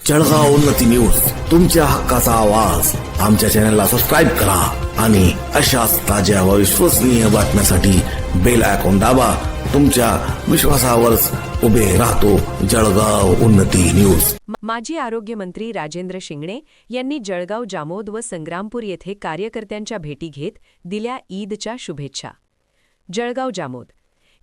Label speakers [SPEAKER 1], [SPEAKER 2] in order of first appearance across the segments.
[SPEAKER 1] जळगाव उन्नती न्यूज, तुमच्या हक्काचा आवाज. आमच्या चॅनलला सबस्क्राईब करा आणि अशाच ताज्या व विश्वसनीय बातम्यांसाठी बेल आयकॉन दाबा. तुमच्या विश्वासावरच उभे राहतो जळगाव उन्नती न्यूज.
[SPEAKER 2] माजी आरोग्यमंत्री राजेंद्र शिंगणे यांनी जळगाव जामोद व संग्रामपूर येथे कार्यकर्त्यांच्या भेटी घेत दिल्या ईदच्या शुभेच्छा. जळगाव जामोद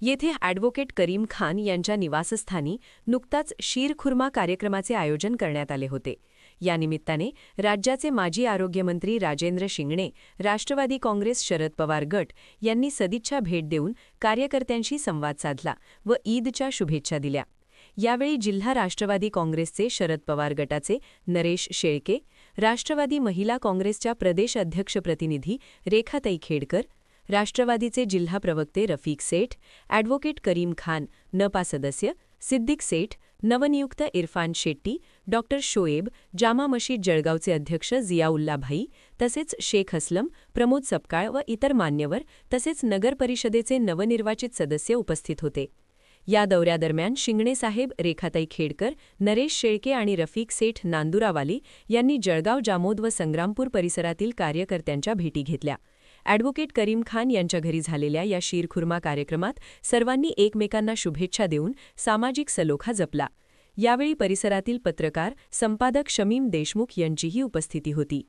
[SPEAKER 2] येथे ॲडव्होकेट करीम खान यांच्या निवासस्थानी नुकताच शीरखुर्मा कार्यक्रमाचे आयोजन करण्यात आले होते. या निमित्ताने राज्याचे माजी आरोग्यमंत्री राजेंद्र शिंगणे, राष्ट्रवादी काँग्रेस शरद पवार गट यांनी सदिच्छा भेट देऊन कार्यकर्त्यांशी संवाद साधला व ईदच्या शुभेच्छा दिल्या. यावेळी जिल्हा राष्ट्रवादी काँग्रेसचे शरद पवार गटाचे नरेश शेळके, राष्ट्रवादी महिला काँग्रेसच्या प्रदेश अध्यक्ष प्रतिनिधी रेखाताई खेडकर, राष्ट्रवादीचे जिल्हा प्रवक्ते रफिक सेठ, ॲडव्होकेट करीम खान, नपा सदस्य सिद्दीक सेठ, नवनियुक्त इरफान शेट्टी, डॉक्टर शोएब, जामा मशीद जळगावचे अध्यक्ष जियाउल्ला भाई, तसेच शेख असलम, प्रमोद सपकाळ व इतर मान्यवर तसेच नगर परिषदेचे नवनिर्वाचित सदस्य उपस्थित होते. या दौऱ्यादरम्यान शिंगणेसाहेब, रेखाताई खेडकर, नरेश शेळके आणि रफिक सेठ नांदुरावाली यांनी जळगाव जामोद व संग्रामपूर परिसरातील कार्यकर्त्यांच्या भेटी घेतल्या. ॲडव्होकेट करीम खान यांच्या घरी झालेल्या या शीरखुर्मा कार्यक्रमात सर्वांनी एकमेकांना शुभेच्छा देऊन सामाजिक सलोखा जपला. यावेळी परिसरातील पत्रकार, संपादक शमीम देशमुख यांचीही उपस्थिती होती.